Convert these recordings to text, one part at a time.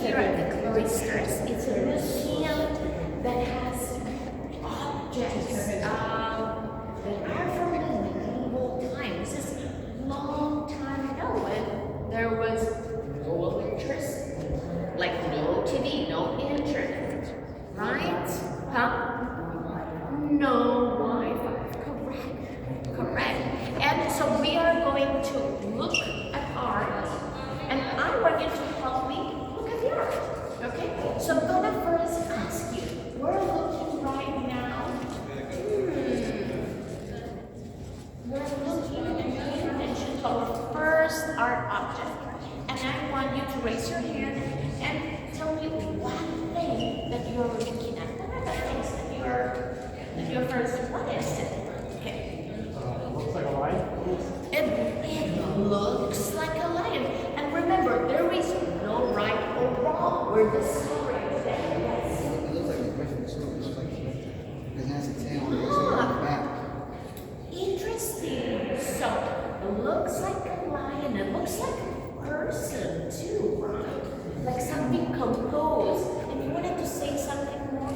here at the Cloisters. It's a museum that has objects that are from the medieval times. This is a long time ago when there was no electricity, like no TV, no internet, right? Huh? No Wi-Fi. Correct. And so we are going to look at art, and I want you to help me look at the art. Okay? So I'm gonna first ask you. We're looking right now. We're looking and paying attention to our first art object, and I want you to raise your hand and tell me one thing that you're looking at. What are the things that you're first? What is it? Okay. Looks like a lion. It looks like a lion. And remember, there is no right or wrong. We're discovering that. Yes. It looks like a griffin too. It looks like it has a tail and it looks like on the back. Interesting. So, it looks like a lion. It looks like a person too, right? Like something composed. And you wanted to say something more?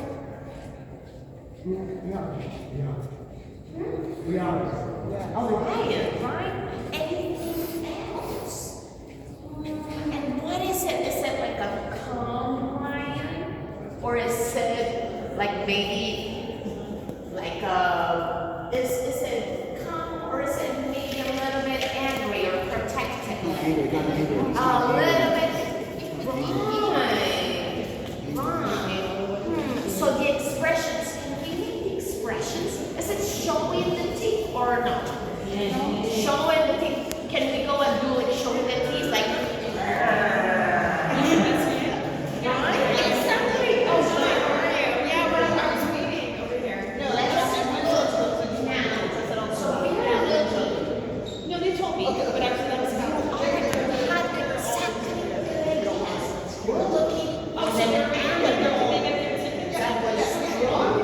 A lion, right? Anything else? And what is it? Is it like a calm lion? Or is it like maybe like is it calm, or is it maybe a little bit angry or protective? A little bit. Right. So the expressions, can we make the expressions? Is it showing the teeth or not? Showing the teeth. Can we go and do like showing the teeth like exactly. Oh, sorry. Yeah, but I was reading over here. No, let's look now. So we are looking. No, they told me, but actually that was about we're looking at an animal that was strong.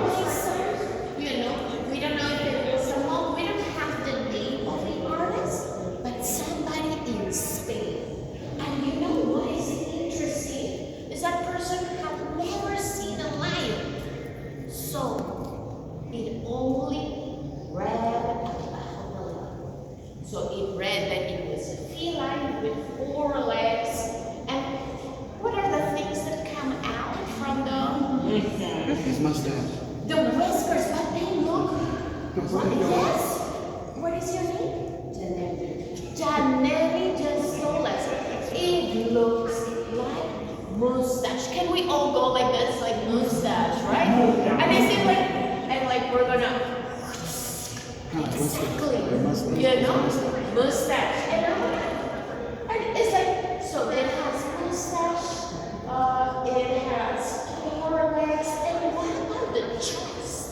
You know, we don't know if it was a monk. We don't have the name of the artist, but somebody in Spain. And you know what is interesting? Is that person had never seen a lion. So it only read about the lion. So it read that it was a feline with 4 legs. And what are the things that come out from the His mustache. the whiskers? But they look. Yes. What is your name? Janelli Jasoles. It looks like mustache. Can we all go like this, like mustache, right? And they say like, and like we're gonna. Exactly. You know, mustache. And it's like, so it has mustache, it has 4 legs, and what about the chest?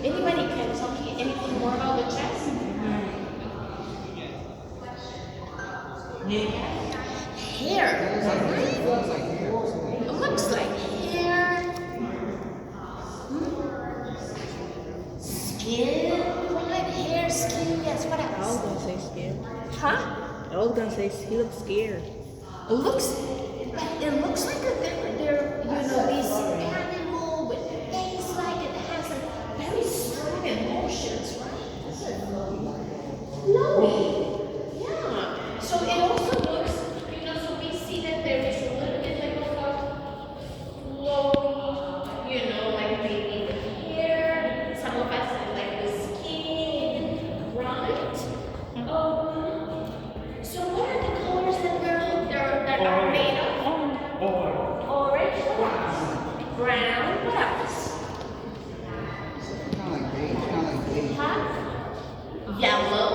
Anybody can tell me anything more about the chest? Hair, right? It looks like hair. Skin, right? Hair, skin, yes, what I was else? gonna say scared. Huh? I was gonna say he looks scared. It looks like they're you know, this animal with a face like it has a very strong emotions, right? Flowy. Yeah. So it also looks, you know, so we see that there is a little bit like a flowy, you know, like maybe the hair. Some of us have like the skin, right? So what are the colors that are made of? Orange. What else? Brown. What else? Kind of like beige. Huh? Yellow.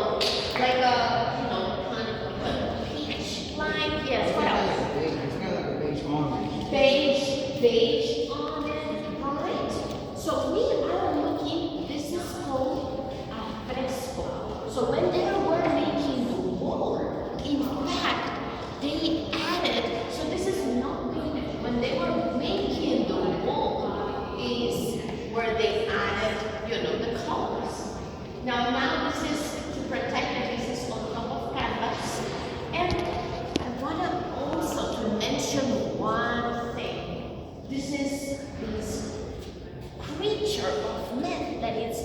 Like a, you know, kind of like a peach line. Yes. What else? It's kind of like a beige orange. Beige almond. Right. So we are looking. This is called fresco. So when they were making the wall, in fact, they added. So this is not painted. When they were making the wall, is where they added, you know, the colors. Now this is to protect the pieces on top of canvas. And I want to also to mention why creature of myth that is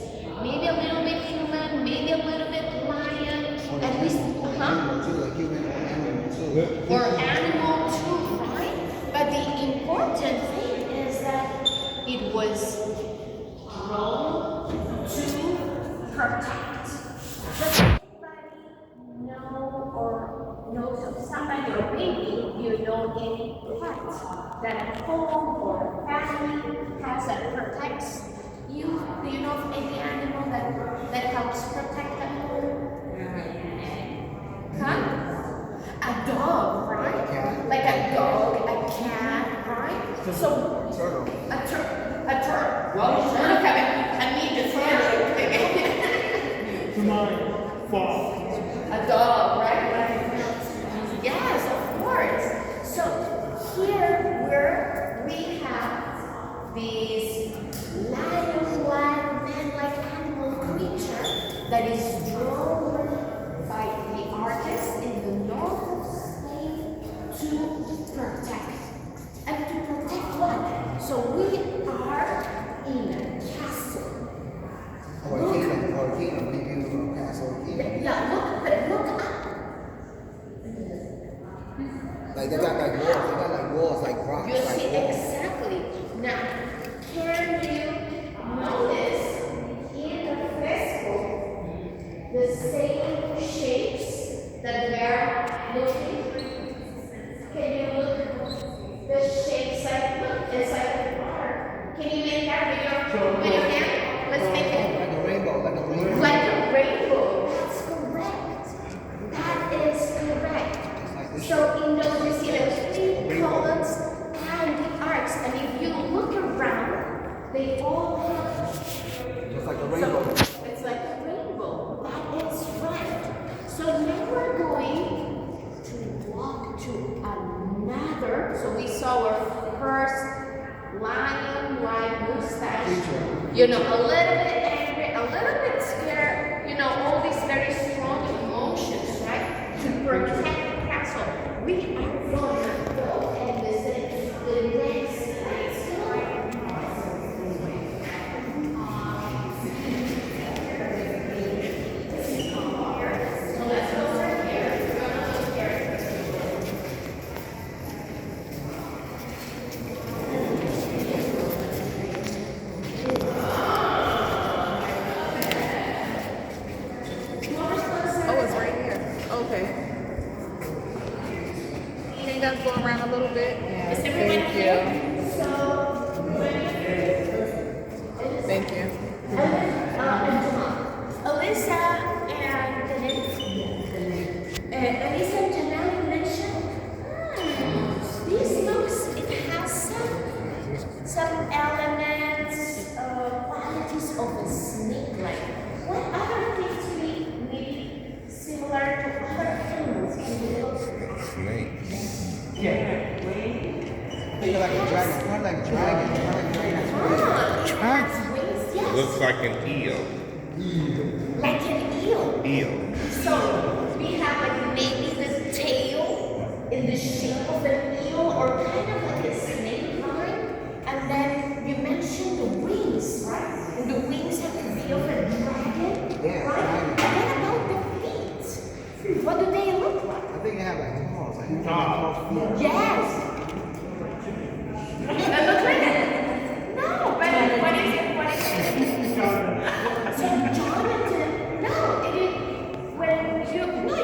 maybe a little bit human, maybe a little bit lion, at least, Like human or animal too. or animal too, right? But the important thing is that it was grown to protect. Does anybody know or knows of somebody, or maybe you know any pet that a home or a family has that protects you? Do you know of any animal that helps protect the home? Huh? A dog, right? Cat. Like a dog, a cat, right? So Turtle. a turtle. Well, look at it. I need the turtle. To my fault. A dog, right? Yes, of course. So here we have these lion, wild, man-like animal creature that is drawn by the artist in the north of Spain to protect. And to protect what? So we are in a castle. Or a kingdom, maybe a little castle or kingdom. Yeah, look up. Like they got like walls, like rocks, You like see walls. exactly. Now, can you notice in the fresco the same shapes that we are looking? Can you look the shapes like look? It's like a bar. Can you make that with your hand? Let's make it. Like a rainbow, like a rainbow. Like a rainbow. That's correct. That is correct. Like this. So in those you see the three columns and the arcs, and if you look around, they all have Just like a rainbow. it's like a rainbow. That is right. So now we're going to walk to another. So we saw our first lion, white mustache. Creature. You know, a little bit angry, a little bit scared. You know, all these very strong emotions, right? To protect the castle. We are going to go and visit the next castle. So let's go over here. We're going to look here. Oh, it's right here. Okay. Can you guys go around a little bit? Yeah. Is everybody Thank here? you. So, Thank you. Alyssa and Janelle mentioned, this looks, it has some elements, qualities of a snake-like. What other things we similar to other animals can we look for? Think of like a dragon, kind of like a dragon, It has wings, yes. Looks like an eel. Like an eel. Eel. So we have like maybe the tail in the shape of an eel or kind of like a snake line. And then you mentioned the wings, right? And the wings have to be of a dragon, Yeah, right? dragon. And what about the feet? What do they look like? I think they have like claws, like claws. Yes. That looks like it. No, but what is it? What is it? So Jonathan, no, it is when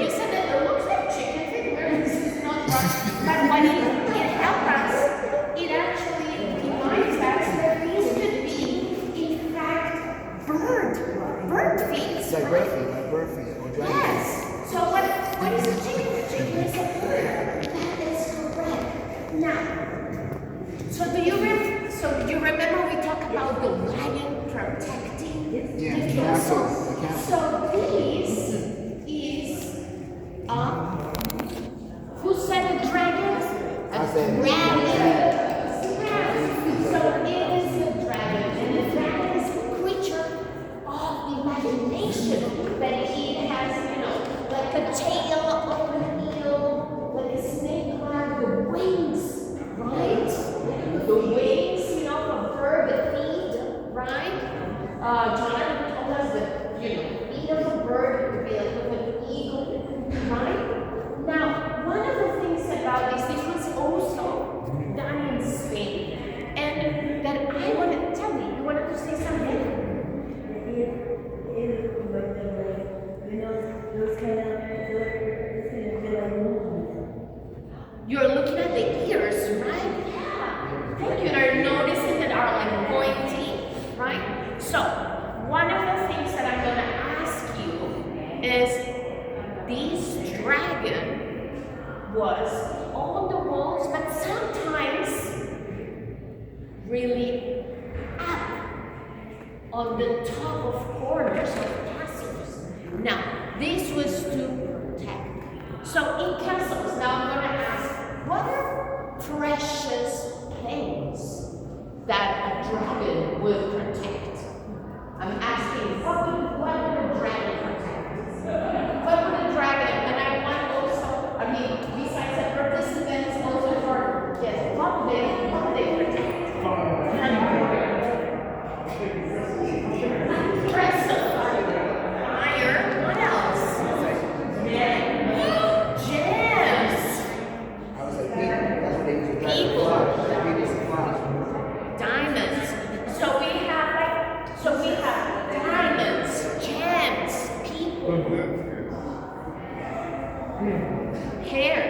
you said that it looks like chicken feet. Where this is not right. But when it helps us, it actually reminds us that these could be, in fact, bird feet. It's like bird feet, or dragon. Yes. So what is a chicken? A chicken is a bird. That is correct. Now, so do you remember we talked about the lion protecting Yeah, the the castle? castle, the castle. So this is who said a dragon? I said it. Dragon. So it is a dragon, and the dragon is a creature of imagination. But it has, like a tail of an eel, like a snake like the wings, right? The wings, from bird, the feet, right? Jonathan told us that, feet of a bird would be like an eagle, right? Now, one of the things about this was also done in Spain, and that I want to tell me, you wanted to say something? You're looking at the ears, right? Yeah. Thank you. Are noticing that are like pointy, right? So, one of the things that I'm going to ask you is this dragon was on the walls, but sometimes really up on the top of corners of castles. Now, this was to protect. So in castles, now I'm going to ask, what are precious things that a dragon would protect? I'm asking, what would a dragon protect? What would a dragon, and I want also, besides the participants, also for, yes, what would they protect? Impressive. Fire. What else? Gems. I was like, that's what they used to drag the People. flies. They used to fly. Diamonds. So we have diamonds, gems, people, hair.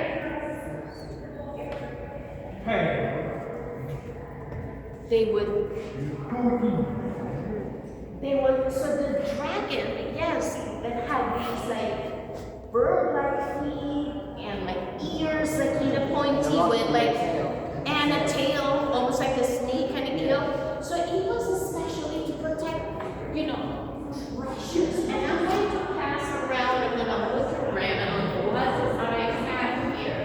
They would, so the dragon, yes, that had these like bird-like feet and like ears like pointy with like, and a tail, almost like a snake kind of tail. So it was especially to protect, treasures. And I'm going to pass around, I'm going to look around what I have here.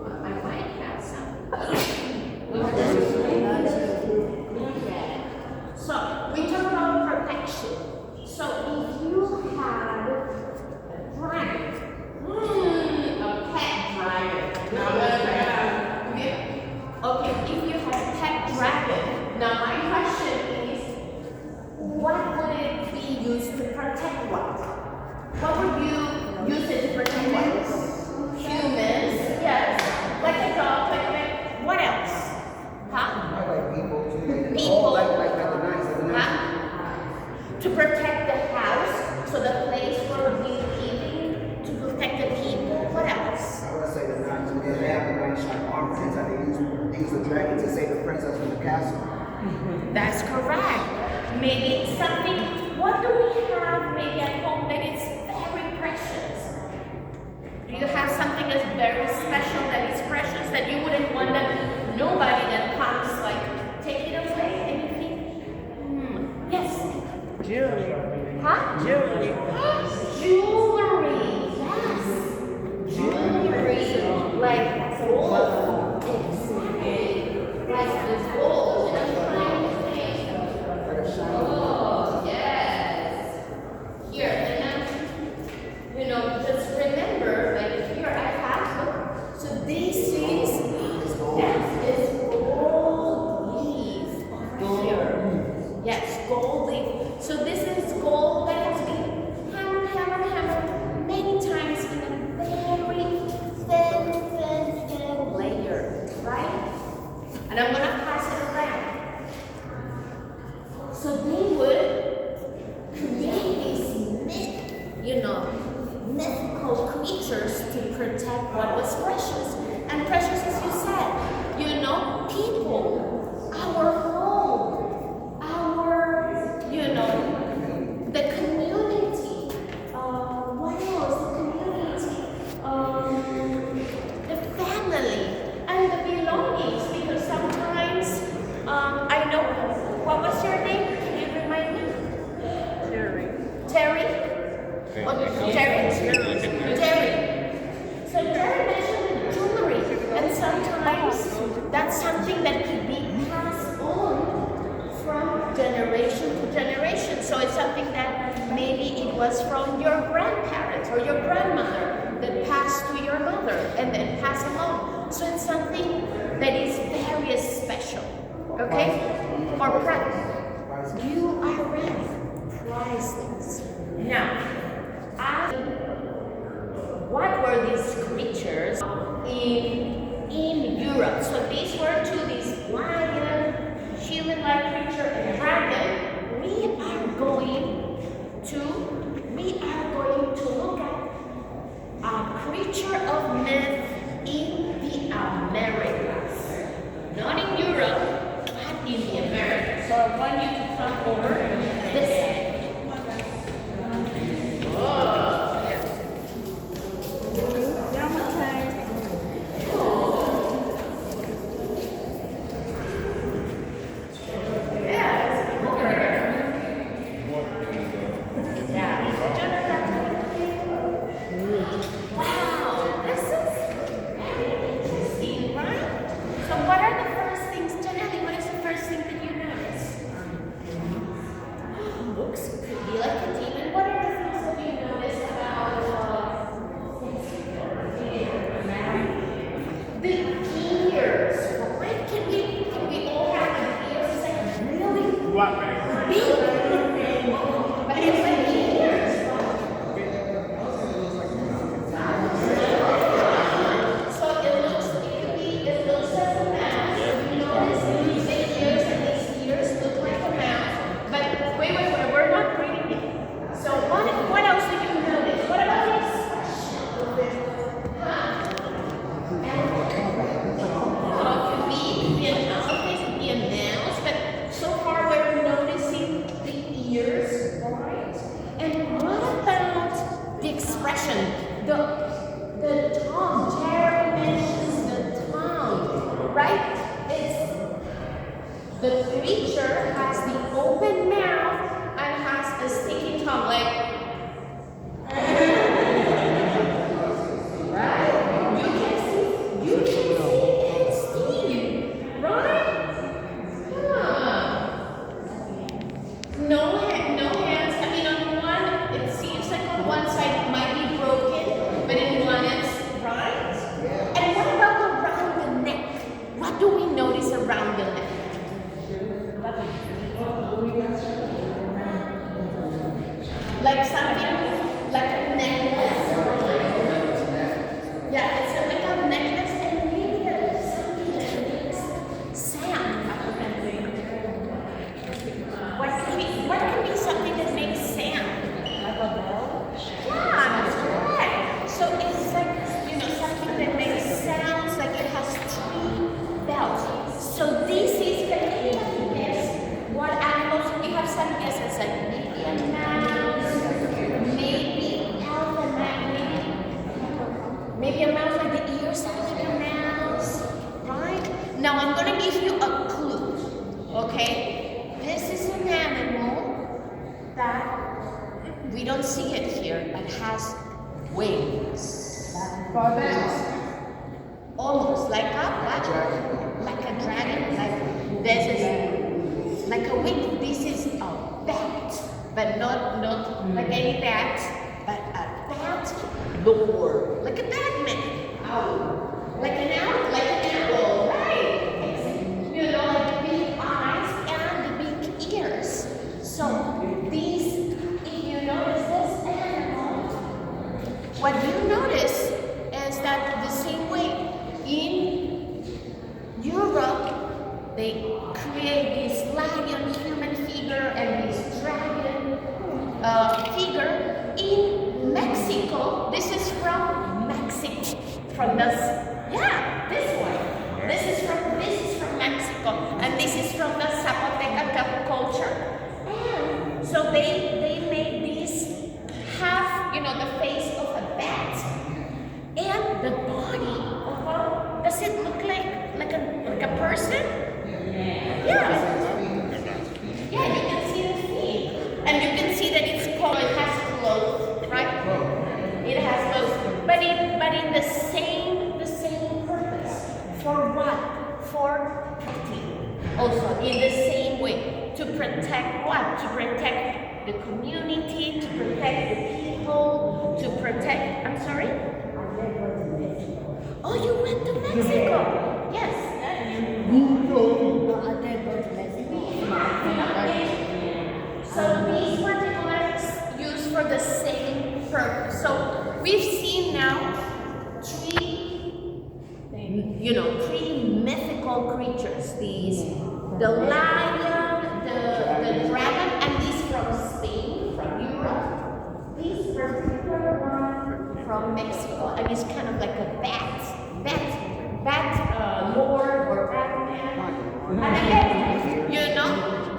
I might have some. So we talk about protection. So if you had a dragon, a pet dragon. Okay, if you had a pet dragon, now my question is, what would it be used to protect what? What would you use it to protect what? Humans, yes. Like a dog, like what else? Huh? Like people too. People. Like the knights. To protect the house, so the place where we're living, to protect the people. What else? I would say the knights. They have the knights like armor. Things like they use the dragon to save the princess from the castle. That's correct. Maybe something. What do we have maybe at home that is very precious? Do you have something that's very special that is precious that you wouldn't want that nobody that comes like take it away? Anything? Yes. Jewelry. Huh? Jewelry. Jewelry. Yes. Jewelry. Like gold. Exactly. Like this gold. Oh, yes. Here, and then, just remember, like here I have, so this is gold leaf over here. Yes, gold leaf. So this is gold that has been hammered many times in a very thin layer, right? And I'm gonna pass it around. So they would create these mythical creatures to protect what was precious. And precious, as you said, people, our home, the community, what else? The family, and the belongings, because sometimes, I know, what was your name? Can you remind me? Terry? Terry. So Terry mentioned jewelry, and sometimes that's something that could be passed on from generation to generation. So it's something that maybe it was from your grandparents or your grandmother that passed to your mother and then passed along. So it's something that is very special, okay? Or practice. You are right. looks pretty like a demon. What are the things that you notice about the ears? Right? Can we all have the ears? It's like really What? big. But it's like ears. So it looks like a mouse. You notice these ears and these ears look like a mouse. But wait, we're not reading it. So what else did you notice? What about the expression? Huh? Could be an elephant, could be a mouse, but so far we're noticing the ears, right? And what about the expression? The tongue. Jerry mentions the tongue, right? It's the creature has the open mouth and has a sticky tongue, like right? You can see Steve, right? Huh. No hands. I mean, on one, it seems like on one side it might be broken, but in one it's right. And what about around the neck? What do we notice around the neck? Like something, like a necklace. Yeah, it's like a necklace, and maybe something that makes sound. What can be something that makes sound? Like a bell? Yeah, that's correct. So it's like, something that makes sounds, like it has three bells. So this is the guess what animals, we have some guesses, like maybe a mouse, maybe elephant, maybe a mouse like the ears are like a mouse, right? Now I'm gonna give you a clue, okay? This is an animal that we don't see it here, but has wings. Almost like a what? Like a dragon. Like this is like a wing. This is a bat, but not like any bat, but a bat lord, like a Batman. Like an owl, right? Like big eyes and big ears. So these, if you notice this animal, what you notice is that the same way in Europe, they create this lion human figure and this dragon figure. In Mexico, this is from Mexico, from this one. This is from Mexico, and this is from the Zapoteca culture. And so they made this half, the face of a bat, and the body of a. Does it look like a person? Yeah, you can see the feet, and you can see that it has clothes, right? It has clothes, but in the same purpose. For what? For protecting. Also, in the same way, to protect what? To protect the community, to protect the people, to protect. I'm sorry. Oh, you went to Mexico? Yes. So these particulars used for the same purpose. So we've seen now three mythical creatures. The lion, the dragon, and these from Spain, from Europe. This particular one from Mexico, and it's kind of like a bat lord or Batman. And again,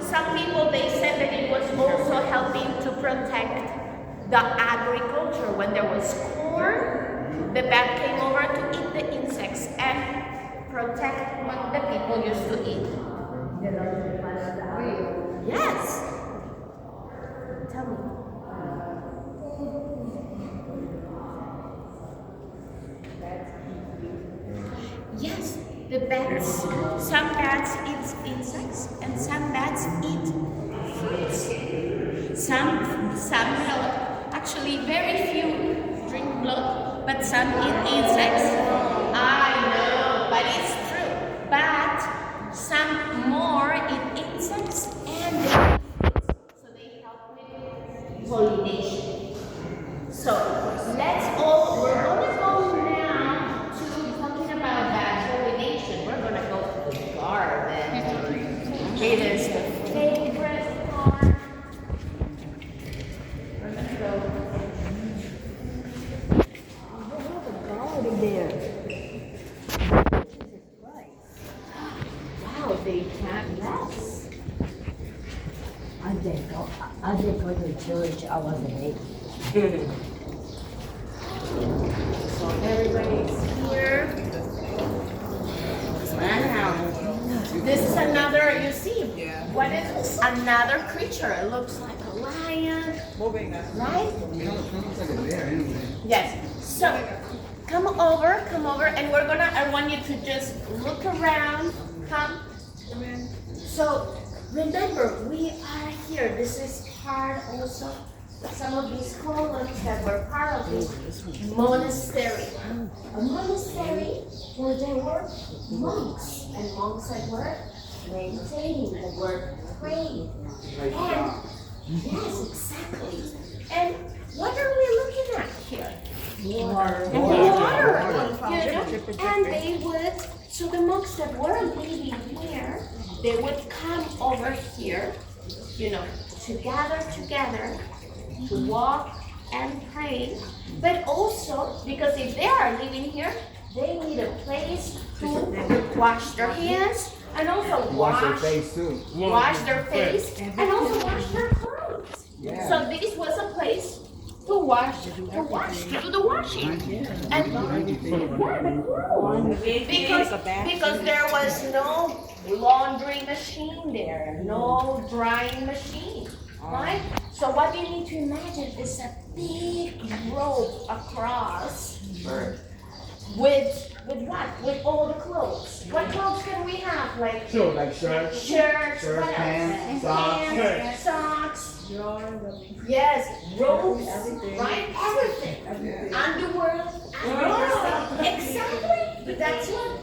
some people, they said that it was also helping to protect the agriculture. When there was corn, the bat came over to eat the insects and protect what the people used to eat. Yes. Tell me. Yes, the bats. Some bats eat insects and some bats eat fruits. some milk. Actually, very few drink blood, but some eat insects. I know, but it's true. But some more eat insects and they eat fruits. So they help with pollination. So we're gonna go now to talking about that pollination. We're gonna go to the garden. It is the favorite part. We're gonna go. Garden there. Wow, they plant less. I didn't go to church. I wasn't able. So everybody's here. Wow. This is another, you see, what is this? Another creature. It looks like a lion. Right? Yes. So come over, and I want you to just look around. Come. So remember, we are here. This is part also some of these columns that were part of this monastery. A monastery where there were monks, and monks that were meditating, that were praying. And yes, exactly. And what are we looking at here? Water. And they would, so the monks that were living here, they would come over here, to gather together, to walk and pray, but also because if they are living here, they need a place to wash their hands and also Wash their face too. wash their face and also wash their clothes. Yeah. So this was a place to do the washing. And because there was no laundry machine there, no drying machine, right? So what you need to imagine is a big rope across with what? With all the clothes. What clothes can we have? Like shirts, what else? pants, Pants, socks. Yes, robes, right? Everything. Underwear. Exactly. That's what.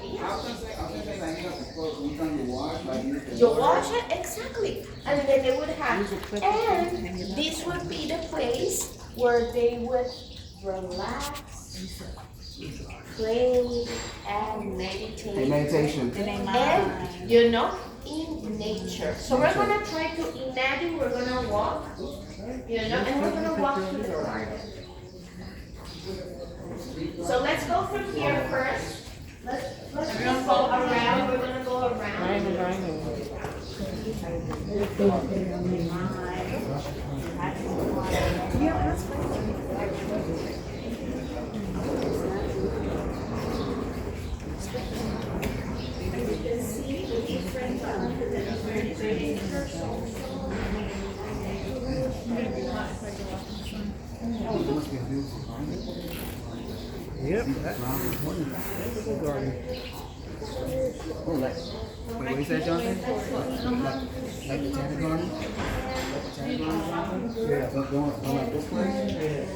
You wash it, exactly. And then they would have, and this would be the place where they would relax, pray, and meditate. Meditation. And, in nature. So we're gonna try to imagine we're gonna walk, and we're gonna walk through the garden. So let's go from here first. Let's just go around. We're gonna go around. Yep. What you said, Jonathan? Like the Tanner Garden? Yeah. Going like this place?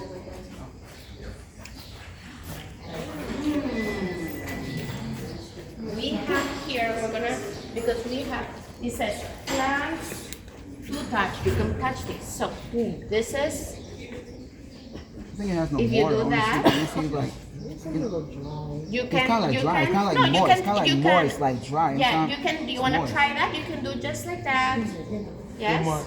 We have here, because we have, it says plants to touch. You can touch this. So this is, I think it has no if you water. do that, you It's can, kind of like dry. It's kind of like no, moist. It's kind of like moist, like dry. Yeah, you can, do you want to try that? You can do just like that. Yes?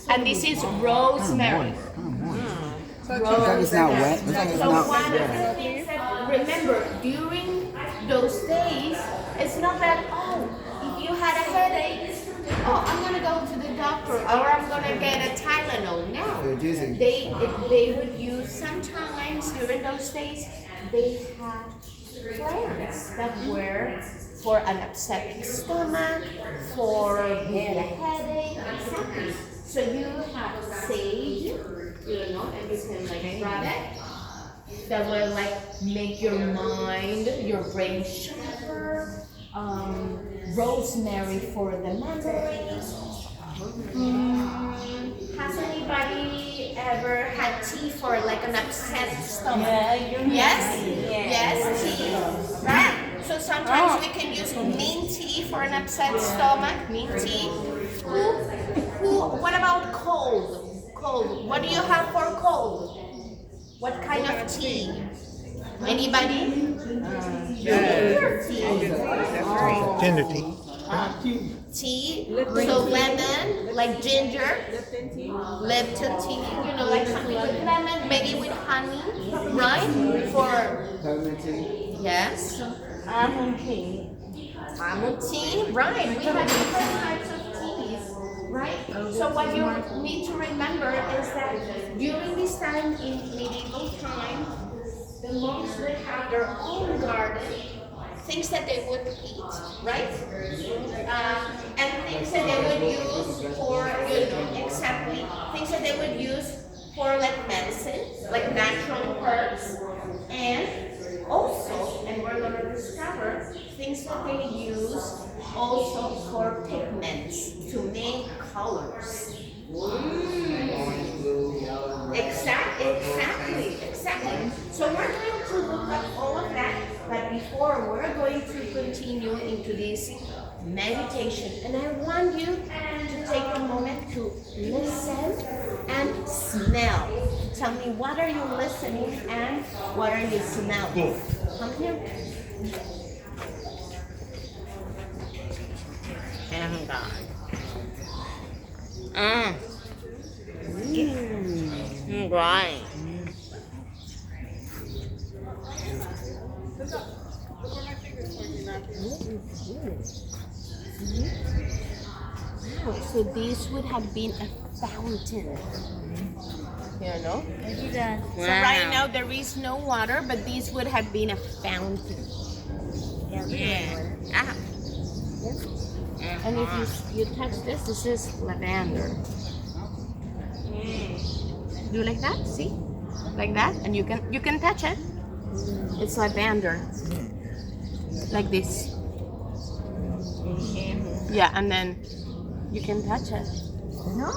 And this is rosemary. It's like it's not wet. It's like it's So not one of wet. the things that, remember, during those days, it's not that, if you had a headache, I'm going to go to the doctor, or I'm going to get a Tylenol. No. They would use, sometimes during those days, they had plants that were for an upset stomach, for a headache, exactly. So you have sage, and you can like grab it. That will like make your mind, your brain sharper. Rosemary for the memories. Has anybody tea for like an upset stomach. Yeah, Yes? yeah. Yes, tea. Right? So sometimes we can use mint tea for an upset stomach. Mint tea. What about cold? Cold. What do you have for cold? What kind of tea? Anybody? Ginger tea. Tender tea. Tea. So lemon, like ginger. Lipton tea. You know, like something with lemon, maybe with honey, right? For Peppermint tea. yes. Almond tea. Almond tea, right? We have different types of teas, right? So what you need to remember is that during this time in medieval time, the monks would have their own garden, things that they would eat, right? And things that they would use for, exactly, things that they would use for like medicine, like natural herbs, and also, and we're going to discover things that they use also for pigments to make colors. Exactly. So we're going to look at all of that, but before we're going to continue into this meditation, and I want you to take a moment to listen and smell. Tell me, what are you listening and what are you smelling? Come here. And right. Wow, so this would have been a fountain. You know? So right now there is no water, but this would have been a fountain. Yeah. Ah. And if you touch this is lavender. Do like that, see? Like that, and you can touch it. It's lavender. Like this. Yeah, and then you can touch it. No?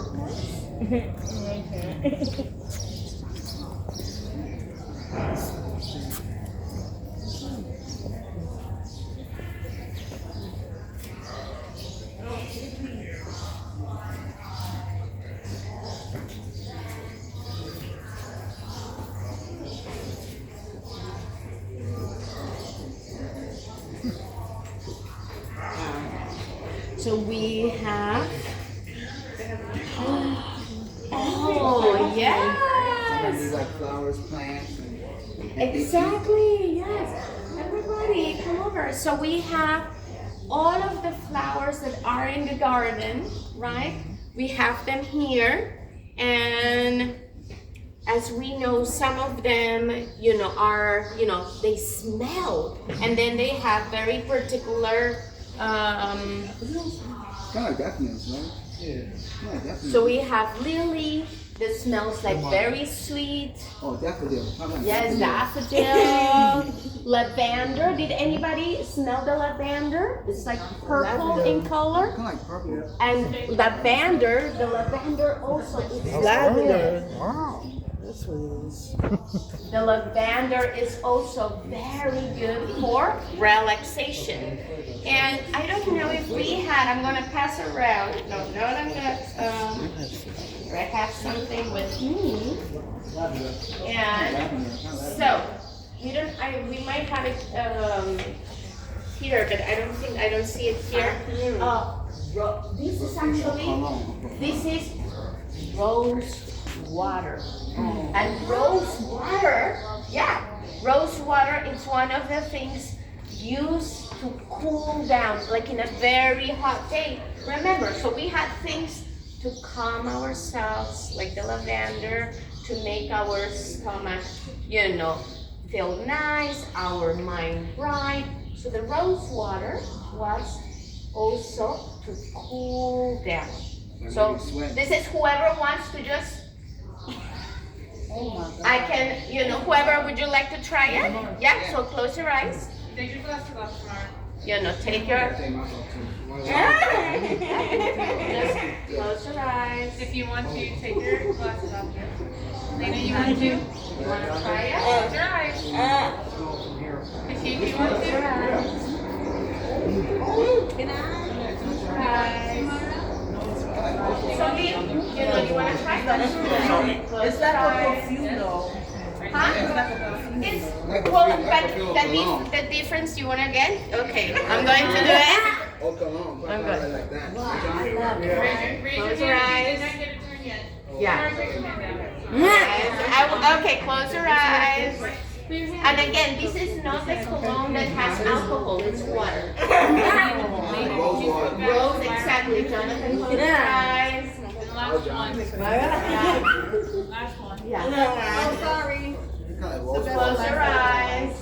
So we have. Oh yes. These like flowers, plants. Exactly. Yes. Everybody, come over. So we have all of the flowers that are in the garden, right? We have them here, and as we know, some of them, are, they smell, and then they have very particular. Kind of like daffodils, right? Yeah. Daffodils. So we have lily that smells like very sweet. Oh, daffodil. How about Yes, daffodil. Lavender. Did anybody smell the lavender? It's like purple in color. Kind of like purple. And the lavender also is Lavender. Wow. That's what it is. The lavender is also very good for relaxation. And I don't know if I'm going to pass around. No, I'm not. I have something with me. And so, we might have it here, but I don't see it here. This is rose water. And rose water is one of the things used to cool down, like in a very hot day. Remember, so we had things to calm ourselves, like the lavender, to make our stomach, feel nice, our mind bright. So the rose water was also to cool down. So this is whoever wants to just. I can, whoever, would you like to try it? Yeah, so close your eyes. Take your glasses off, Smart. You know, take your, just close your eyes. If you want to, take your glasses off. Lena, you want to do? You want to try it? Close your eyes. If you want to. So you know, you want to try that? It's like a perfume though. Huh? It's, well, but the difference you want to get? Okay, I'm going to do it. Oh, come on. I'm good. Like that. Close your eyes. Not get a turn yet. Yeah. Okay, close your eyes. And again, this is not the cologne that has alcohol, it's water. Rose, exactly. Jonathan, close your eyes. Last one. Last one. Yeah. Oh, sorry. Close your eyes.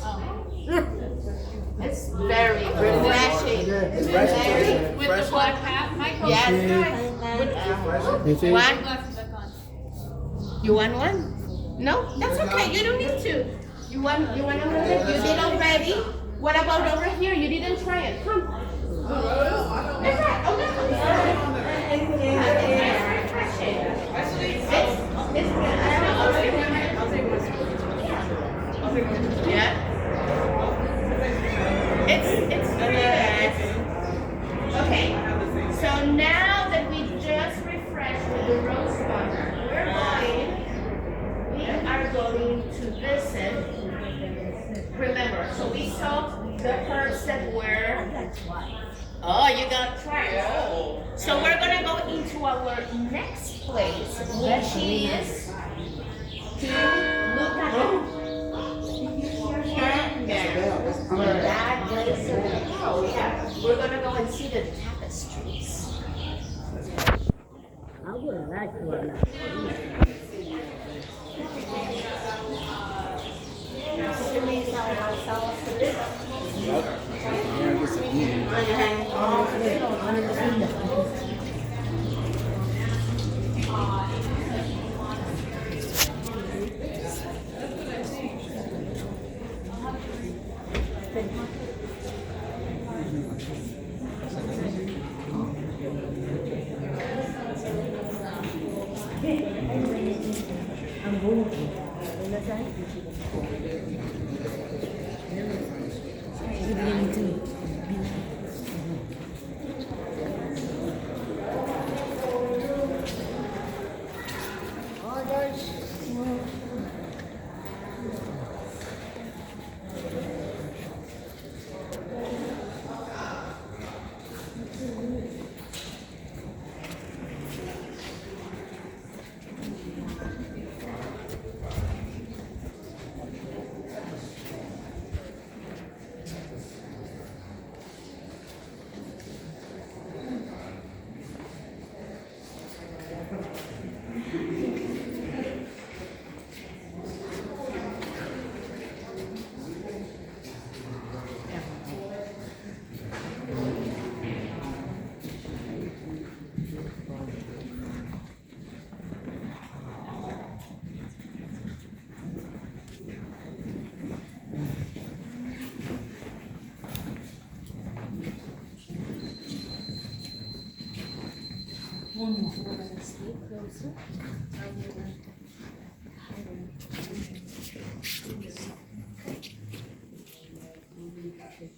It's very refreshing. Very. With the black hat, Michael. Yes. You see? One. Glasses back on. You want one? No? That's okay. You don't need to. You want another? You did already? What about over here? You didn't try it. Come. That's right. Oh, no. Yeah. It's really good. Okay. So now that we just refreshed with the rose water, we are going to visit. Remember, so we saw the herbs that were. Oh, you're gonna try it. So we're gonna go into our next place, which is to look at it. That place. Oh yeah, we're gonna go and see the tapestries. I would like one.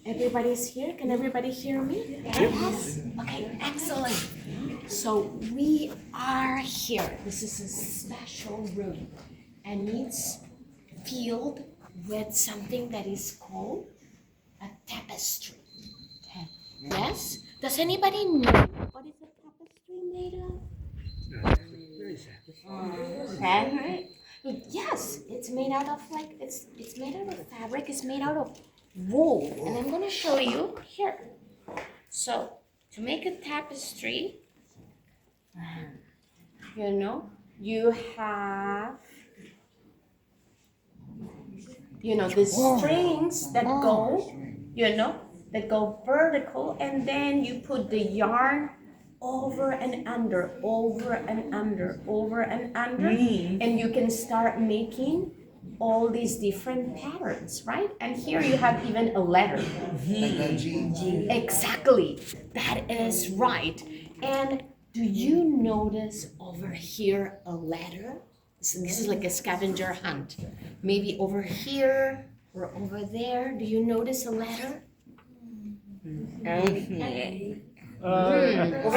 Everybody's here? Can everybody hear me? Yes? Okay, excellent. So we are here. This is a special room and it's filled with something that is called a tapestry. Yes? Does anybody know what is a tapestry made of? Fabric? Yes, it's made out of it's made out of fabric, it's made out of wool. And I'm gonna show you here. So to make a tapestry, you have the strings that go, that go vertical, and then you put the yarn over and under, over and under, over and under, and you can start making all these different patterns, right? And here you have even a letter. Like G. Exactly, that is right. And do you notice over here a letter? So this is like a scavenger hunt. Maybe over here or over there. Do you notice a letter? Over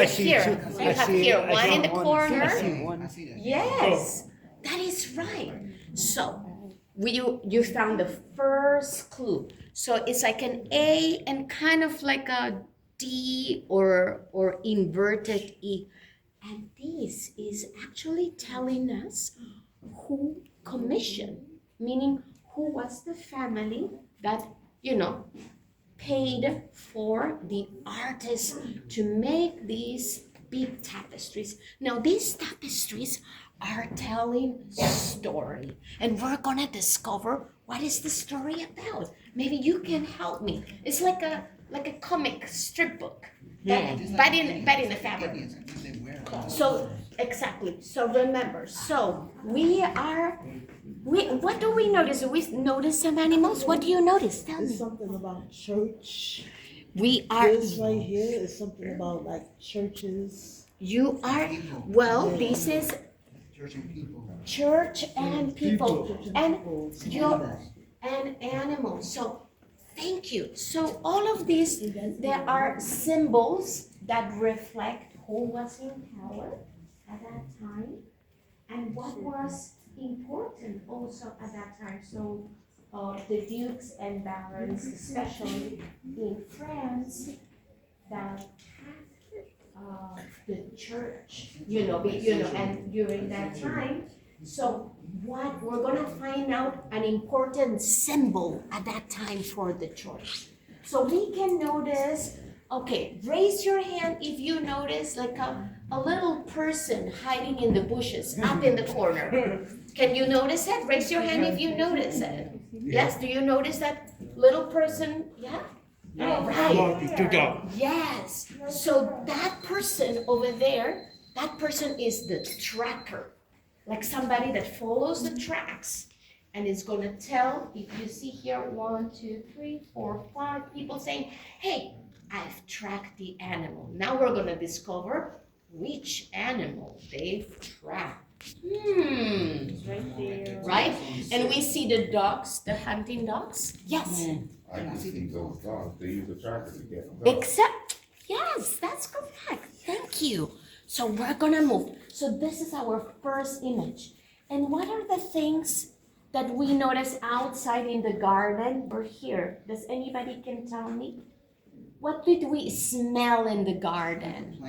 here. You have here one in the corner. I see that. Yes, that is right. So you found the first clue. So it's like an A and kind of like a D or inverted E. And this is actually telling us who commissioned, meaning who was the family that, paid for the artist to make these big tapestries. Now, these tapestries are telling a story, and we're gonna discover what is the story about. Maybe you can help me. It's like a comic strip book, but in the fabric. So exactly. So remember. So what do we notice? Do we notice some animals? What do you notice? Tell It's me. something about church. We are. This right here is something about like churches. You are. Well, this is Church and people. church and people, and Animals. and animals. So thank you. So all of these, there are symbols that reflect who was in power at that time and what was important also at that time. So the dukes and barons, especially in France, that the church, and during that time. So what we're gonna find out an important symbol at that time for the church. So we can notice, okay, raise your hand if you notice like a little person hiding in the bushes up in the corner. Can you notice it? Raise your hand if you notice it. Yes, do you notice that little person? Yeah? Right. Yes. So that person over there, that person is the tracker. Like somebody that follows the tracks and is going to tell, if you see here 1, 2, 3, 4, 5 people saying, hey, I've tracked the animal. Now we're going to discover which animal they've tracked. Right there. Right? And we see the dogs, the hunting dogs. Yes. I can see those dogs, they use a tracker to get them. Except, yes, that's correct. Thank you. So we're gonna move. So this is our first image. And what are the things that we notice outside in the garden or here? Does anybody can tell me? What did we smell in the garden?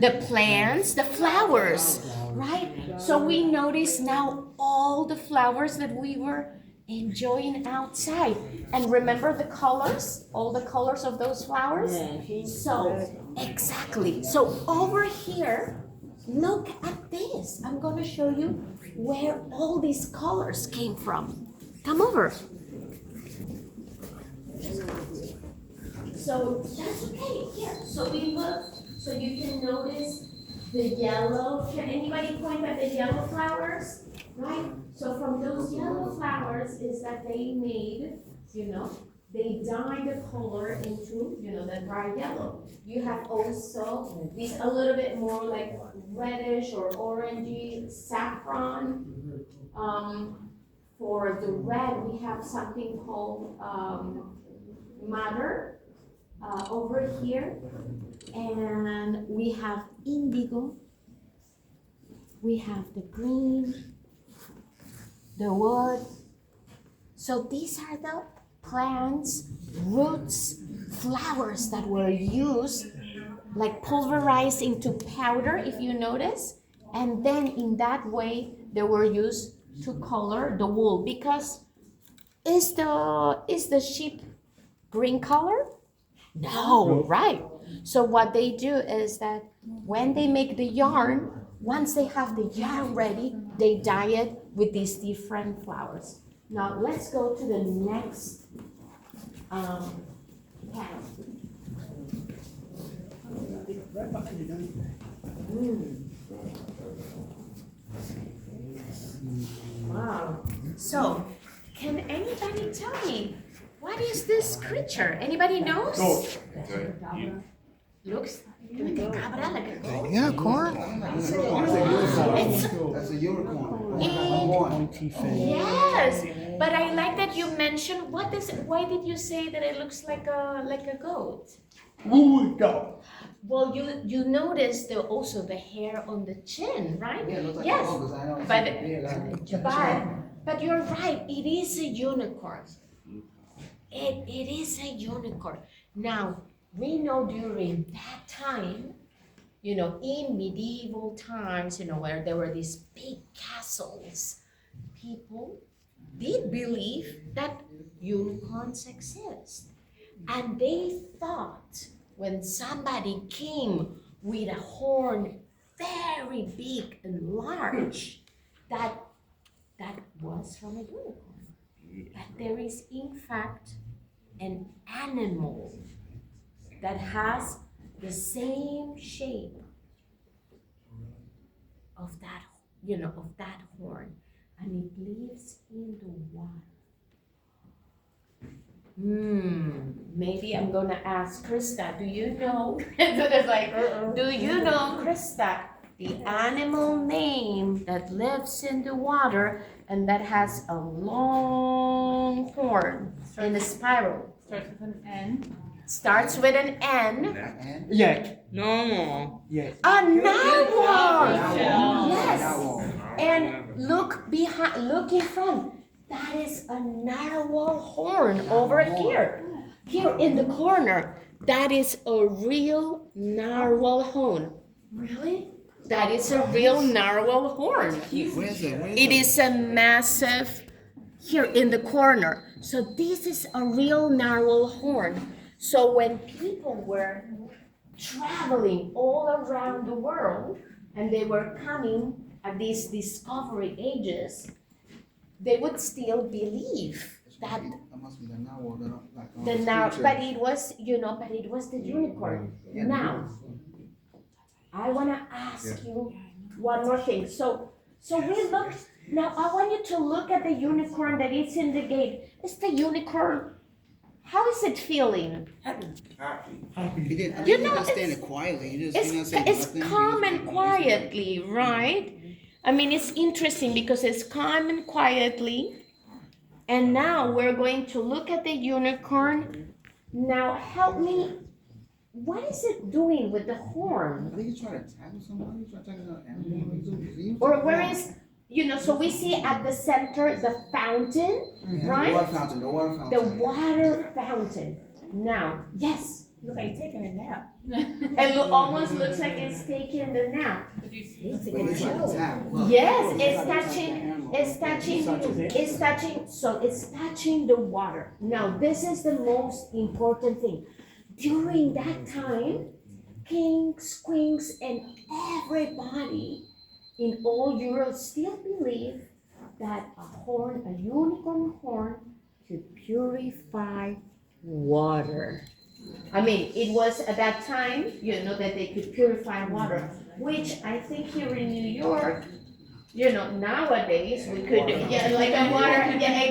The plants, the flowers, right? So we notice now all the flowers that we were enjoying outside. And remember the colors? All the colors of those flowers? So, exactly. So over here, look at this. I'm gonna show you where all these colors came from. Come over. So that's okay. Here. So we look. So you can notice the yellow. Can anybody point at the yellow flowers? Right? So from those yellow flowers is that they made, they dyed the color into, the bright yellow. You have also these a little bit more like reddish or orangey saffron. For the red, we have something called madder over here. And we have indigo. We have the green, the wood. So these are the plants, roots, flowers that were used, like pulverized into powder, if you notice. And then in that way, they were used to color the wool. Because is the sheep green color? No, right. So what they do is that when they make the yarn, once they have the yarn ready, they dye it with these different flowers. Now let's go to the next panel. Wow. So tell me, what is this creature? Anybody knows? Looks like a cabra, like a goat. Unicorn? That's a unicorn. Yes, but I like that you mentioned what is. Why did you say that it looks like a goat? Well, you notice also the hair on the chin, right? Yeah, it looks like Yes, a dog, 'cause I know it's but like a beard, like- but you're right. It is a unicorn. It is a unicorn. Now we know during that time, in medieval times, where there were these big castles, people did believe that unicorns exist. And they thought when somebody came with a horn very big and large, that was from a unicorn. That there is in fact an animal that has the same shape of that, of that horn, and it lives in the water. Maybe I'm gonna ask Krista, do you know? It's like, do you know, Krista, the animal name that lives in the water and that has a long horn in a spiral? Starts with an N. Starts with an N. And Yeah. No. Yes. A narwhal. Narwhal. Yes. Narwhal. And look behind, look in front. That is a narwhal horn over here. Here in the corner. That is a real narwhal horn. Really? That is a real narwhal horn. where's it? It is a massive, here in the corner. So this is a real narwhal horn. So when people were traveling all around the world and they were coming at these discovery ages, they would still believe that must be the narwhal, but it was, the unicorn. Now, I wanna ask you one more thing. So we looked, now I want you to look at the unicorn that is in the gate. Is the unicorn, how is it feeling? You didn't, You know, just stand it's- it quietly. You just, say It's nothing. calm and quietly, right? I mean, it's interesting because it's calm and quietly. And now we're going to look at the unicorn. Now help me, what is it doing with the I horn? think he's trying to tackle somebody. He's trying to tackle an animal. Or where is, so we see at the center the fountain, right? The water fountain. The water fountain. The water fountain. Now, yes. Look like it's taking a nap. It almost looks like it's taking the nap. Did you see? But he's trying to tap. Look. Yes, so it's touching the water. Now, this is the most important thing. During that time, kings, queens, and everybody in all Europe still believe that a unicorn horn could purify water. I mean, it was at that time, that they could purify water, which I think here in New York, nowadays we could, like a water,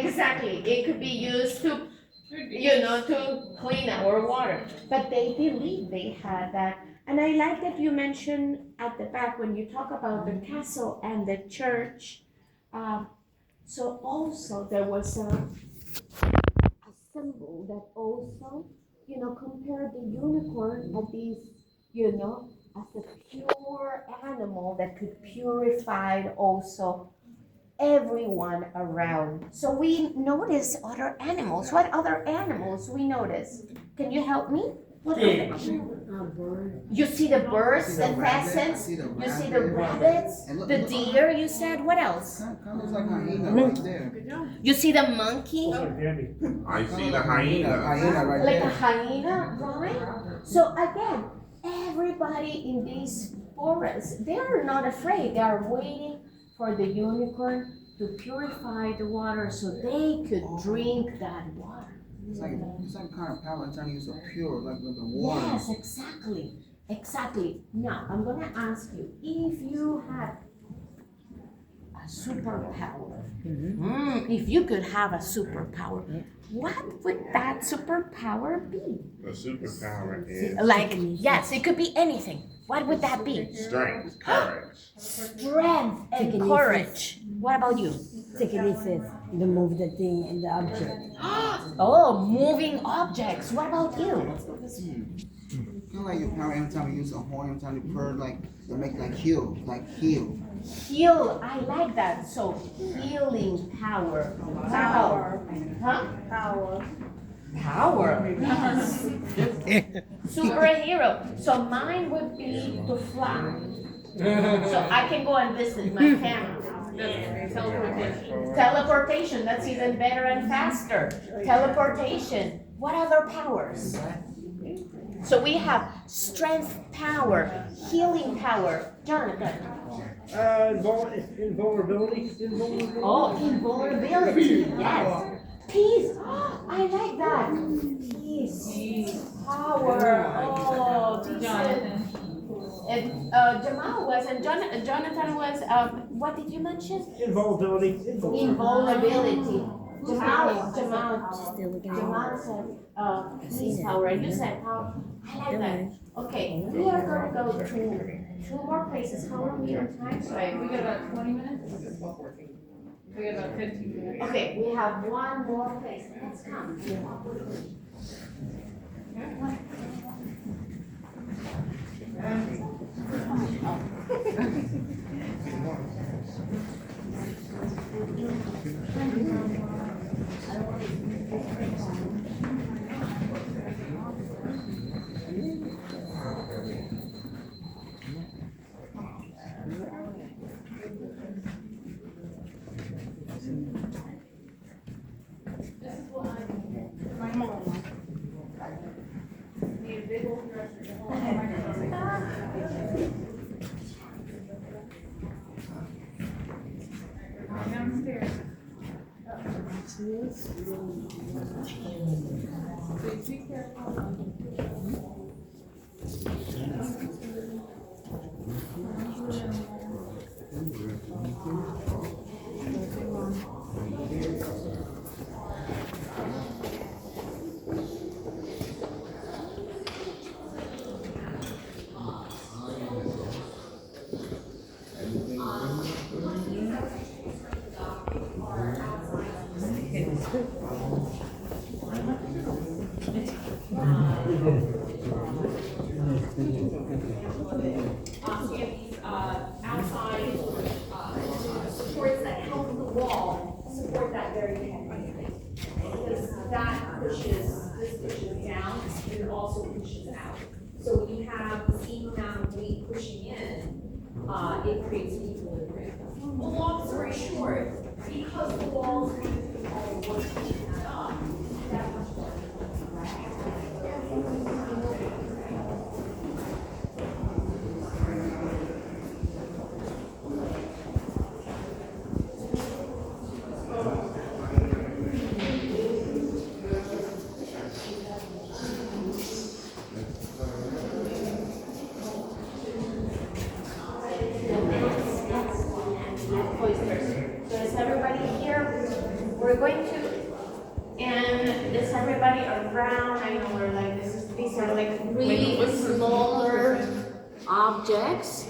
exactly. It could be used to, to clean our water. But they believe they had that. And I like that you mentioned at the back when you talk about the castle and the church. So also there was a symbol that also, compared the unicorn as these, as a pure animal that could purify also everyone around. So we notice other animals. What other animals we notice? Can you help me? What you see the birds, the pheasants, you see the rabbits, the deer, you said, what else? Kind of looks like a hyena right there. You see the monkey? I see the hyena. Hyena right Like a there. hyena, right? So again, everybody in these forests, they are not afraid. They are waiting for the unicorn to purify the water so they could drink that water. It's like kind of power trying to use a pure, like the water. Yes, exactly. Now, I'm gonna ask you, if you had a superpower. If you could have a superpower, what would that superpower be? The superpower is Like, yes, it could be anything. What would that be? strength, courage. Strength and Telekinesis. courage. What about you? Telekinesis, to move the thing and the object. Oh, moving objects. What about you? You know, like your power every time you use a horn, every time you purr, like they make like heal. Heal. I like that. So healing power. Power. Huh? Power. Yes. Superhero. So mine would be to fly. So I can go and visit my family. Teleportation. That's even better and faster. Teleportation. What other powers? So we have strength power, healing power. Jonathan. Invulnerability. Oh, invulnerability. Yes. Peace. Oh, I like that. Peace. Power. Oh, Jonathan. And Jamal was, and Jonathan was, what did you mention? Invulnerability. Invulnerability. Jamal Still looking at said, peace power, and you said power. I like that. Okay, we are gonna go to two more places. How are we on time? Sorry. We got about 20 minutes? We got about 15 minutes. Okay, we have one more place. Let's come. Downstairs. Outside supports that help the wall support that very technically. Because that pushes, this pushes down, and it also pushes out. So when you have the same amount of weight pushing in, it creates equilibrium. Well, long story short, because the walls kind of all working that up, that much more. Cloisters. So is everybody here? We're going to, and is everybody around? I know we're like, these are like really smaller objects.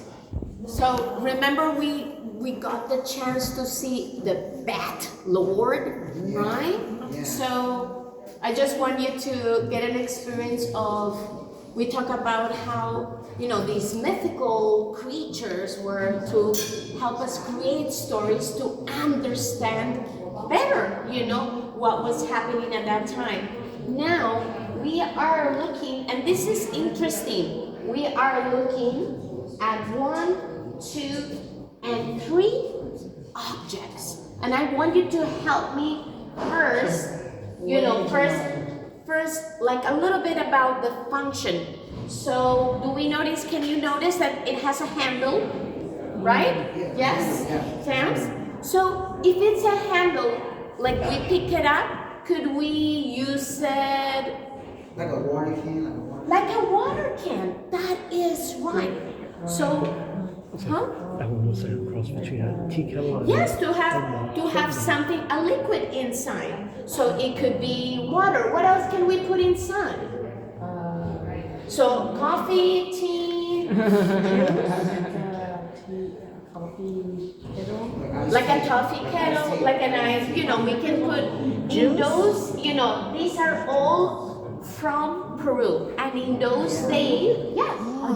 So remember we got the chance to see the Bat Lord, right? Yeah. So I just want you to get an experience of, we talk about how, you know, these mythical creatures were to help us create stories to understand better, you know, what was happening at that time. Now, we are looking, and this is interesting, we are looking at 1, 2, and 3 objects. And I want you to help me first, you know, first, like a little bit about the function. So, do we notice, can you notice that it has a handle, right? Yes? Tams? So, if it's a handle, like we pick it up, could we use it? Like a water can, Like a water can. That is right. So, huh? almost like a cross between a tea kettle and Yes, to have something, a liquid inside. So it could be water. What else can we put inside? So coffee, tea, like a coffee kettle, like a nice, we can put in those, these are all from Peru. And in those days,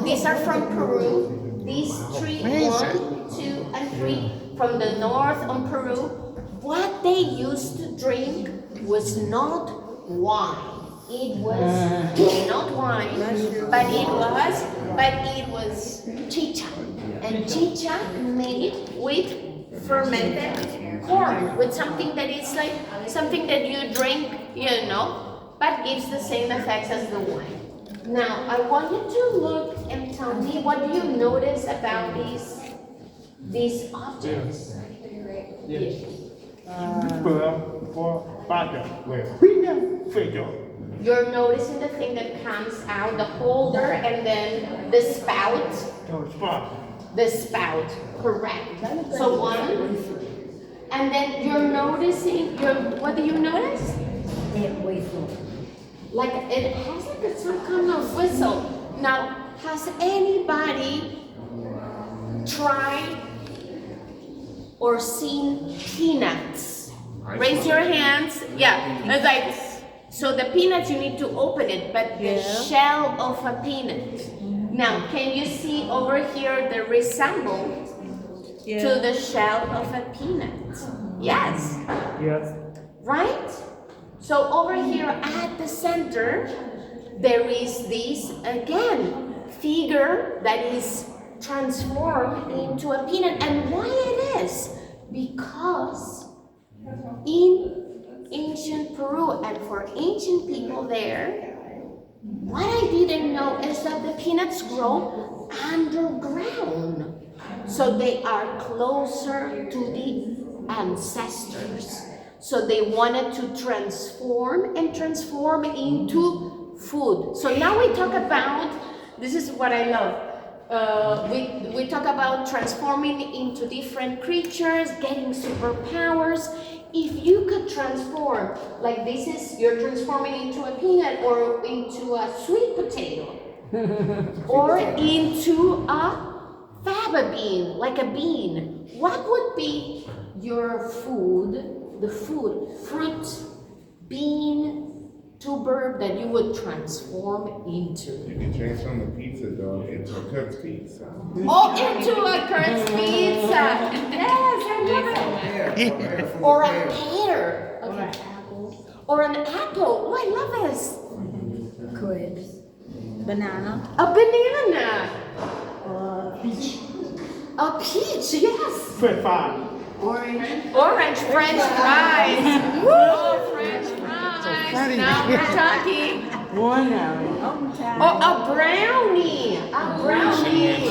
these are from Peru. These three, 1, 2, and 3 from the north on Peru. What they used to drink was not wine. It was not wine, but it was chicha. And chicha made with fermented corn, with something that is like something that you drink, but gives the same effects as the wine. Now, I want you to look and tell me, what do you notice about these objects? You're noticing the thing that comes out, the holder, and then the spout? The spout, correct. So one, and then you're noticing, what do you notice? Like it has like some kind of whistle. Now, has anybody tried or seen peanuts? Raise your hands. Yeah, it's like, so the peanuts, you need to open it, but the shell of a peanut. Now, can you see over here the resemblance to the shell of a peanut? Yes. Yes. Right? So over here at the center, there is this, again, figure that is transformed into a peanut. And why it is? Because in ancient Peru and for ancient people there, what I didn't know is that the peanuts grow underground. So they are closer to the ancestors. So they wanted to transform into food. So now we talk about, this is what I love. We talk about transforming into different creatures, getting superpowers. If you could transform, like this is, you're transforming into a peanut or into a sweet potato or into a faba bean, like a bean, what would be your food? The fruit, bean, tuber that you would transform into. You can transform a pizza dough into a Kurt's pizza. Oh, into a Kurt's pizza. Yes, I love it. Or a pear. Okay. Or an apple. Oh, I love this. Banana. A banana. Peach. A peach, yes. Orange French fries. Woo! French fries. Now we're talking. Oh, a brownie. A brownie.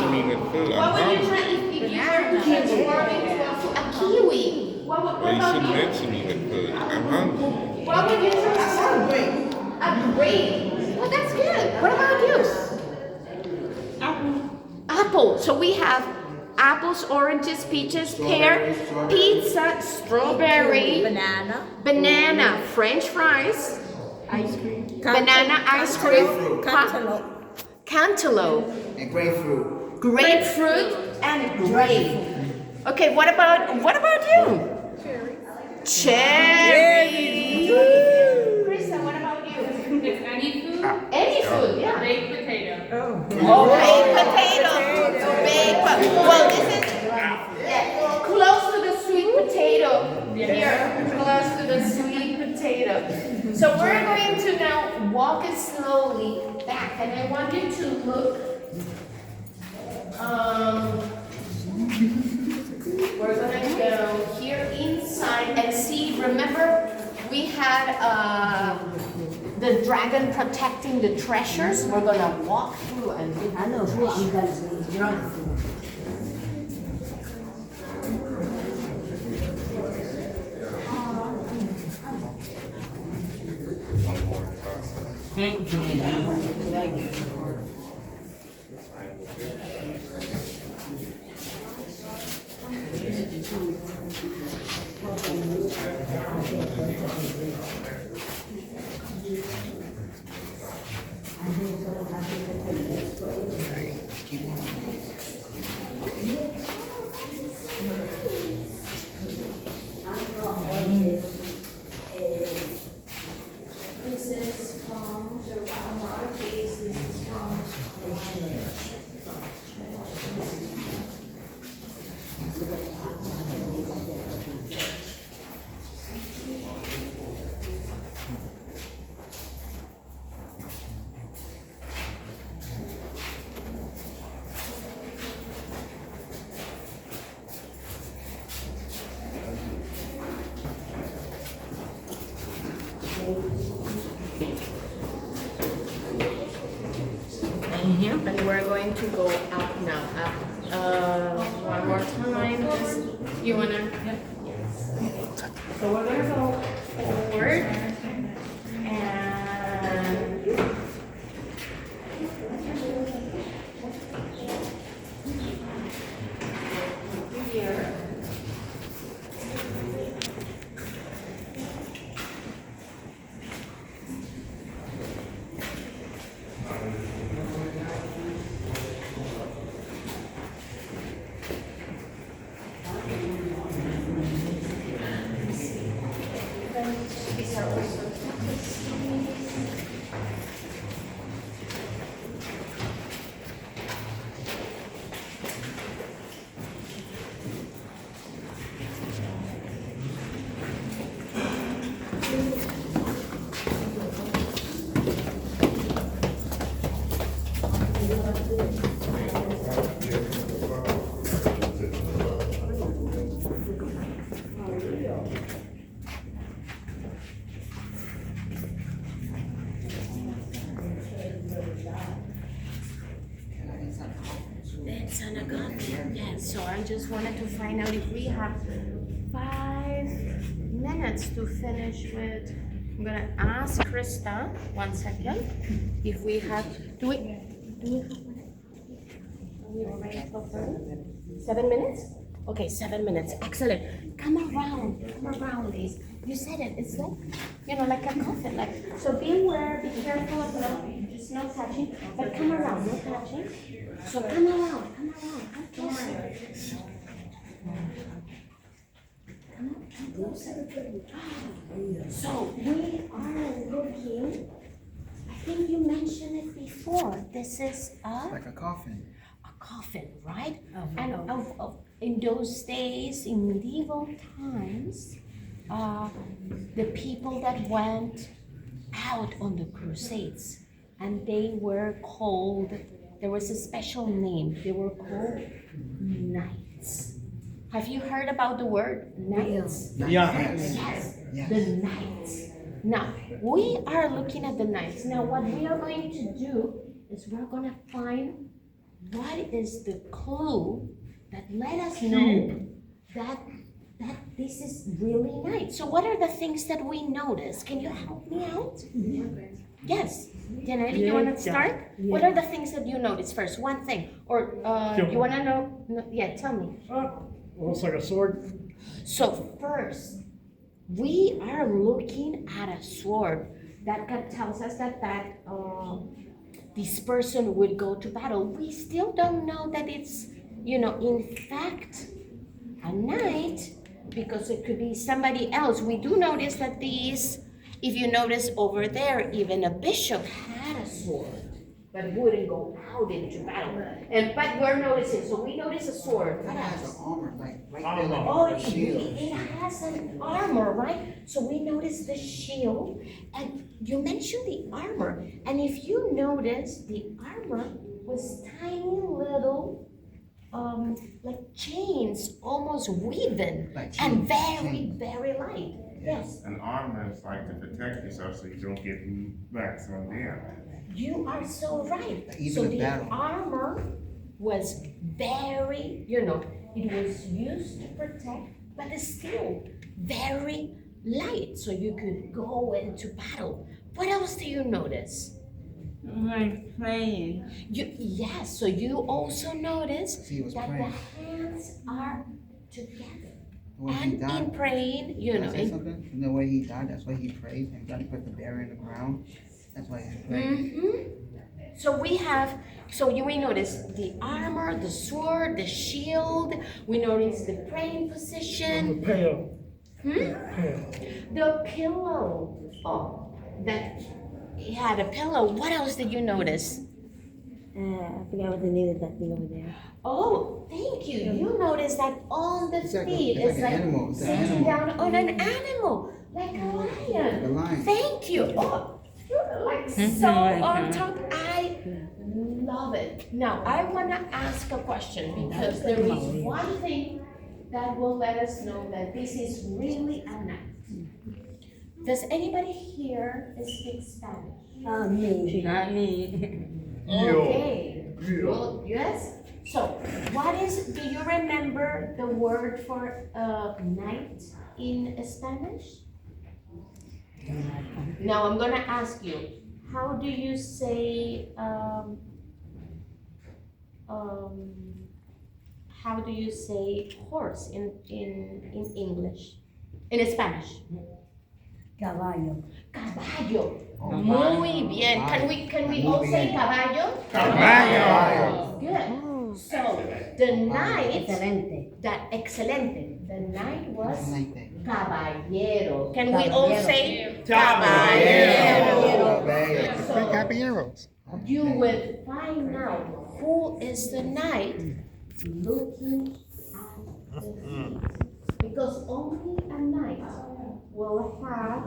What would you try if you were transform into a kiwi? What You about should you? mention me with food. I'm hungry. What would you transform? A grape. Well, that's good. What about you? Apple. So we have apples, oranges, peaches, pear, pizza, strawberry, banana, French fries, Ice cream. banana ice cream, cantaloupe, And grapefruit, and grape. Okay, what about you? Cherry. Krista, what about you? It's any food? Any food, yeah. Baked potato. Oh, baked potato. Well, this is close to the sweet potato. Here, close to the sweet potato. So we're going to now walk slowly back, and I want you to look. We're gonna go here inside and see. Remember, we had the dragon protecting the treasures. We're gonna walk through and do This is from the Rama case. This is from and we're going to go up now. Up. One more time. You wanna? Yes. So we're gonna go forward and here. It's an agave. Yes, so I just wanted to find out if we have 5 minutes to finish with. I'm gonna ask Krista 1 second if we have. Do we have? Are we already for 7 minutes? Okay, 7 minutes. Excellent. Come around, please. You said it. It's like, like a coffin. Like, so be aware, be careful of just no touching. But come around, no touching. So come around. Come around. So we are looking. I think you mentioned it before. This is Like a coffin. a coffin, right? And in those days, in medieval times, the people that went out on the Crusades, and they were called, there was a special name, they were called knights. Have you heard about the word knights? Yes. Yes, the knights. Now, we are looking at the knights. Now, what we are going to do is we're going to find what is the clue that let us know that this is really nice. So what are the things that we notice? Can you help me out? Yes. Janelle, you want to start? Yeah. What are the things that you notice first? One thing. Or you want to know? No, yeah, tell me. Looks like a sword. So first, we are looking at a sword. That tells us that this person would go to battle. We still don't know that it's, in fact, a knight, because it could be somebody else. We do notice that these, if you notice over there, even a bishop had a sword, but wouldn't go out into battle. But we're noticing, so we notice a sword. That has an armor, like right there, Armor. like Oh, a shield. it has an armor, right? So we notice the shield, and you mentioned the armor. And if you notice, the armor was tiny little, like chains, almost woven, Like and chains, very, chains. very light. Yes, An armor is like to protect yourself so you don't get backs on them. you are so right. Even So in the battle. armor was very, it was used to protect, but it's still very light, so you could go into battle. What else do you notice? Like playing. Yes, so you also notice See, he was that praying. the hands are together. When he And died. in praying, you Can I know, say something? And the way he died, that's why he prayed, and God put the bear in the ground. That's why he prayed. So we have, so you will notice the armor, the sword, the shield. We notice the praying position. The pail. The pillow. Oh, that he had a pillow. What else did you notice? I forgot what the name of that thing over there. Oh, thank you. You noticed that on the It's like a- feet, it's like it's an like animal. It's an sitting animal. down on an animal, like a lion. The lion. Thank you. Oh, you're like so on top. I love it. Now, I want to ask a question because there is one thing that will let us know that this is really a night. Does anybody here speak Spanish? Me. Not me. Okay. Well, yes. So, what is? Do you remember the word for night in Spanish? Now I'm gonna ask you. How do you say? How do you say horse in English? In Spanish? Caballo. Caballo. Muy bien. Can we all say caballo? Caballo. Good. So the night. Excelente. That excelente. The night was Like that. caballero. Can we all say Caballero. caballero? So Caballeros. you will find out who is the knight looking at the feet. Because only a knight will have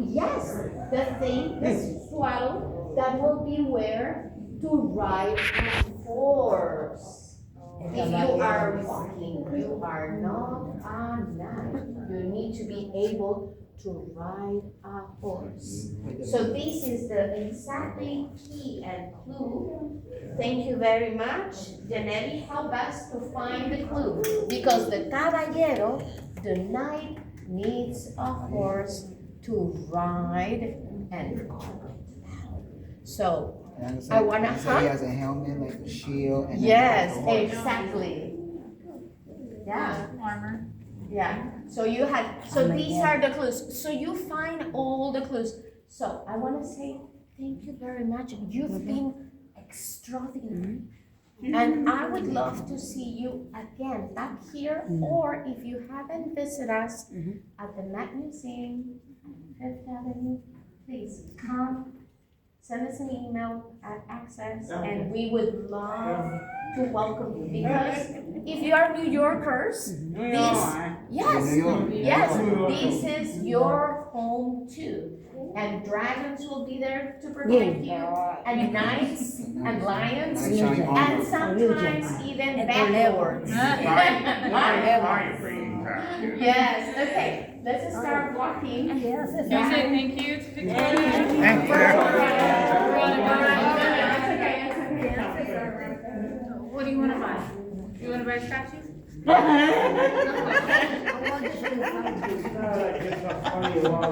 yes, the thing, the swaddle that will be wear to ride a horse. If you are walking, you are not a knight. You need to be able to ride a horse. So this is the exactly key and clue. Thank you very much. Janetti, help us to find the clue. Because the caballero, the knight, needs a horse to ride and conquer. So, I wanna He has a helmet, like a shield. And yes, then he has a horse. exactly. Yeah. Armor. Yeah, so you had, so these are the clues. So you find all the clues. So I want to say thank you very much. You've been extraordinary. And I would love to see you again back here, or if you haven't visited us at the Met Museum, Fifth Avenue, please come, send us an email at Access, and we would love to welcome you. Because if you are New Yorkers, yes, New York. yes, this is your home too. And dragons will be there to protect you, and knights and lions, and sometimes even backward. Lion breeding pack. Yes, okay, let's start walking. Can you say thank you to Victoria? Thank you. What do you want to buy? You want to buy statues? It's a funny